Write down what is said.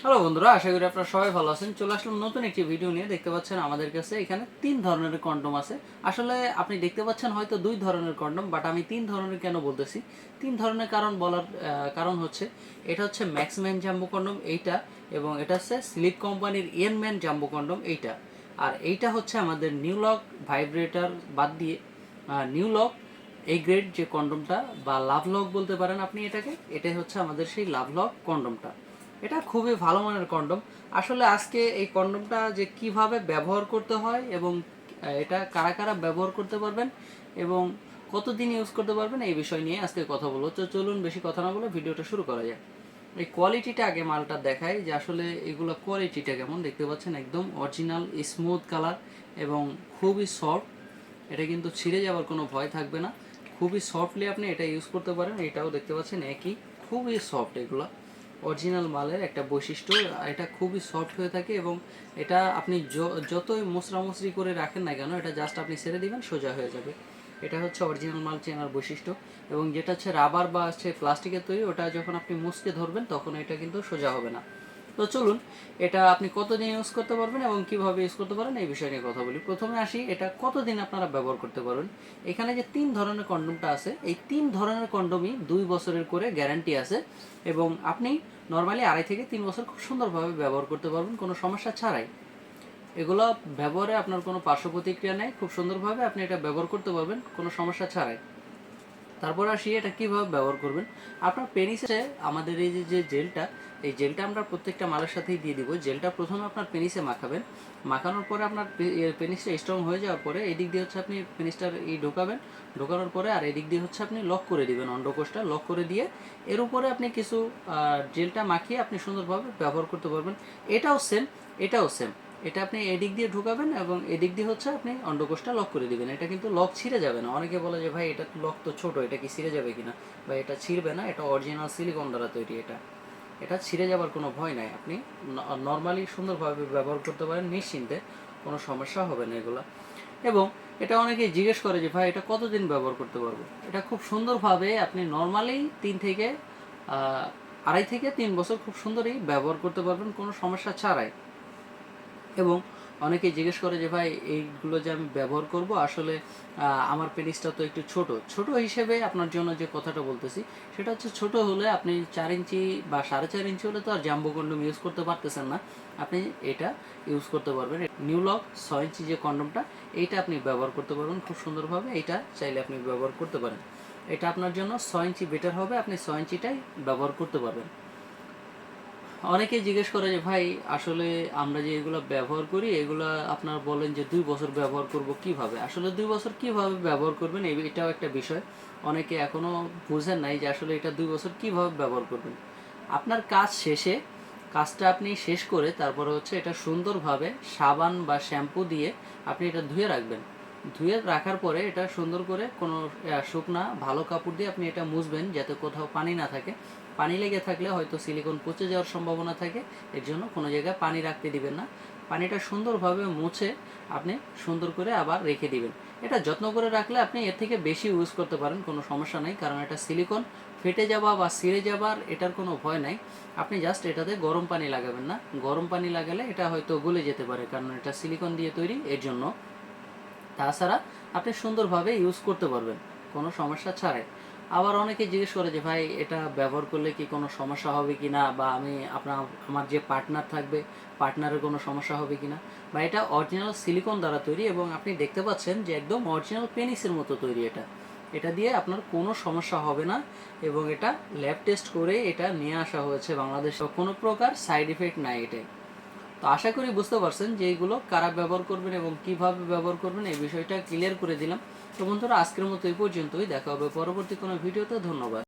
Hello বন্ধুরা, আশা করি আপনারা সবাই ভালো আছেন। চলে আসলাম নতুন একটি ভিডিও নিয়ে। দেখতে পাচ্ছেন আমাদের কাছে এখানে 3 ধরনের কন্ডম আছে। আসলে আপনি দেখতে পাচ্ছেন হয়তো 2 ধরনের কন্ডম, বাট আমি 3 ধরনের কেন বলতেছি, 3 ধরনের কারণ বলার কারণ হচ্ছে এটা হচ্ছে ম্যাক্সম্যান জাম্বো কন্ডম এইটা, এবং এটা হচ্ছে স্লিপ কোম্পানির ইয়েনম্যান জাম্বো কন্ডম এইটা, আর এইটা হচ্ছে আমাদের নিউলক ভাইব্রেটর বাদ দিয়ে নিউলক এই গ্রেড যে কন্ডমটা, বা লাভলক বলতে পারেন আপনি এটাকে, এটাই হচ্ছে আমাদের সেই লাভলক কন্ডমটা। এটা খুবই ভালো মানের কন্ডম। আসলে আজকে এই কন্ডমটা যে কিভাবে ব্যবহার করতে হয় এবং এটা কারা কারা ব্যবহার করতে পারবেন এবং কতদিন ইউজ করতে পারবেন এই বিষয় নিয়ে আজকে কথা বলবো। তো চলুন বেশি কথা না বলে ভিডিওটা শুরু করা যায়। এই কোয়ালিটিটা আগে মালটা দেখাই যে আসলে এগুলো কোয়ালিটিটা কেমন। দেখতে পাচ্ছেন একদম অরিজিনাল স্মুথ কালার এবং খুবই সফট। এটা কিন্তু ছিঁড়ে যাওয়ার কোনো ভয় থাকবে না। খুবই সফটলি আপনি এটা ইউজ করতে পারেন। এটাও দেখতে পাচ্ছেন একই, খুবই সফট। এগুলো অরিজিনাল মালের একটা বৈশিষ্ট্য, এটা খুবই সফট হয়ে থাকে এবং এটা আপনি যতই মশরামশরি করে রাখেন না কেন, এটা জাস্ট আপনি ছেড়ে দিবেন সোজা হয়ে যাবে। এটা হচ্ছে অরিজিনাল মাল চেনার বৈশিষ্ট্য। এবং যেটা হচ্ছে রাবার বা হচ্ছে প্লাস্টিকের তৈরি, ওটা যখন আপনি মুছকে ধরবেন তখন এটা কিন্তু সোজা হবে না। তো চলুন এটা আপনি কতদিন ইউজ করতে পারবেন এবং কিভাবে ইউজ করতে পারেন এই বিষয় নিয়ে কথা বলি। প্রথমে আসি এটা কতদিন আপনারা ব্যবহার করতে পারবেন। এখানে যে 3 ধরনের কন্ডমটা আছে, এই 3 ধরনের কন্ডমই 2 বছরের করে গ্যারান্টি আছে এবং আপনি নর্মালি 2.5 থেকে 3 বছর খুব সুন্দরভাবে ব্যবহার করতে পারবেন কোনো সমস্যা ছাড়াই। এগুলো ব্যবহারে আপনার কোনো পার্শ্ব প্রতিক্রিয়া নেই, খুব সুন্দরভাবে আপনি এটা ব্যবহার করতে পারবেন কোনো সমস্যা ছাড়াই। তারপর আসি এটা কিভাবে ব্যবহার করবেন। আপনার পেনিসে আমাদের এই যে জেলটা, এই জেলটা আমরা প্রত্যেকটা মালের সাথেই দিয়ে দিব। জেলটা প্রথমে আপনার পেনিসে মাখাবেন, মাখানোর পরে আপনার পেনিসটা স্ট্রং হয়ে যাওয়ার পরে এদিক দিয়ে হচ্ছে আপনি পেনিসটার ঢোকাবেন, ঢোকানোর পরে আর এদিক দিয়ে হচ্ছে আপনি লক করে দিবেন, অন্ডকোষটা লক করে দিয়ে এর উপরে আপনি কিছু জেলটা মাখিয়ে আপনি সুন্দরভাবে ব্যবহার করতে পারবেন। এটাও সেম, এটাও সেম। এটা আপনি এদিক দিয়ে ঢুকাবেন এবং এদিক দিয়ে হচ্ছে আপনি অন্ডকোষটা লক করে দিবেন। এটা কিন্তু লক ছিঁড়ে যাবে না। অনেকে বলে যে ভাই এটা লক তো ছোট, এটা কি ছিঁড়ে যাবে কিনা, বা এটা ছিঁড়বে না, এটা অরিজিনাল সিলিকন দ্বারা তৈরি। এটা ছিঁড়ে যাবার কোনো ভয় নাই। আপনি নর্মালি সুন্দরভাবে ব্যবহার করতে পারেন নিশ্চিন্তে, কোনো সমস্যা হবে না এগুলো। এবং এটা অনেকেই জিজ্ঞেস করে যে ভাই এটা কতদিন ব্যবহার করতে পারবো। এটা খুব সুন্দরভাবে আপনি নর্মালি 2.5 থেকে 3 বছর খুব সুন্দরই ব্যবহার করতে পারবেন কোনো সমস্যা ছাড়াই। এবং অনেকেই জিজ্ঞেস করে যে ভাই এইগুলো যে আমি ব্যবহার করব, আসলে আমার পেনিসটা তো একটু ছোট। ছোট হিসেবে আপনার জন্য যে কথাটা বলতেছি সেটা হচ্ছে, ছোট হলে আপনি 4 ইঞ্চি বা 4.5 ইঞ্চি হলে তো আর জাম্বো কন্ডম ইউজ করতে পারতেছেন না। আপনি এটা ইউজ করতে পারবেন নিউলক 6 ইঞ্চি যে কন্ডমটা, এইটা আপনি ব্যবহার করতে পারবেন খুব সুন্দরভাবে। এইটা চাইলে আপনি ব্যবহার করতে পারেন। এটা আপনার জন্য 6 ইঞ্চি বেটার হবে, আপনি 6 ইঞ্চিটাই ব্যবহার করতে পারবেন। অনেকেই জিজ্ঞেস করে যে ভাই আসলে আমরা যে এগুলো ব্যবহার করি, এগুলো আপনার বলেন যে 2 বছর ব্যবহার করব কিভাবে। আসলে 2 বছর কিভাবে ব্যবহার করবেন এটাও একটা বিষয়। অনেকে এখনো বুঝেন নাই যে আসলে এটা 2 বছর কিভাবে ব্যবহার করবেন। আপনার কাজ শেষে, কাজটা আপনি শেষ করে তারপরে হচ্ছে এটা সুন্দরভাবে সাবান বা শ্যাম্পু দিয়ে আপনি এটা ধুয়ে রাখবেন। ধুয়ে রাখার পরে এটা সুন্দর করে কোনো শুকনা ভালো কাপড় দিয়ে আপনি এটা মুছবেন যাতে কোথাও পানি না থাকে। পানি লেগে থাকলে হয়তো সিলিকন পচে যাওয়ার সম্ভাবনা থাকে, এর জন্য কোনো জায়গায় পানি রাখতে দিবেন না। পানিটা সুন্দরভাবে মুছে আপনি সুন্দর করে আবার রেখে দিবেন। এটা যত্ন করে রাখলে আপনি এর থেকে বেশি ইউজ করতে পারেন, কোনো সমস্যা নেই, কারণ এটা সিলিকন। ফেটে যাওয়া বা ছিঁড়ে যাবার এটার কোনো ভয় নাই। আপনি জাস্ট এটাতে গরম পানি লাগাবেন না, গরম পানি লাগালে এটা হয়তো গলে যেতে পারে, কারণ এটা সিলিকন দিয়ে তৈরি, এর জন্য। তাছাড়া আপনি সুন্দরভাবে ইউজ করতে পারবেন কোনো সমস্যা ছাড়াই। আবার অনেকে জিজ্ঞেস করে যে ভাই এটা ব্যবহার করলে কি কোনো সমস্যা হবে কি না, বা আমার যে পার্টনার থাকবে পার্টনারের কোনো সমস্যা হবে কি না। বা এটা অরিজিনাল সিলিকন দ্বারা তৈরি এবং আপনি দেখতে পাচ্ছেন যে একদম অরিজিনাল পেনিসের মতো তৈরি। এটা দিয়ে আপনার কোনো সমস্যা হবে না এবং এটা ল্যাব টেস্ট করে এটা নিয়ে আসা হয়েছে বাংলাদেশে, কোনো প্রকার সাইড ইফেক্ট নাই এটাই। তো আশা করি বুঝতে পারছেন যে এইগুলো কারা ব্যবহার করবেন এবং কিভাবে ব্যবহার করবেন, এই বিষয়টা ক্লিয়ার করে দিলাম। তো বন্ধুরা, আজকের মতো এই পর্যন্তই। দেখা হবে পরবর্তী কোনো ভিডিওতে। ধন্যবাদ।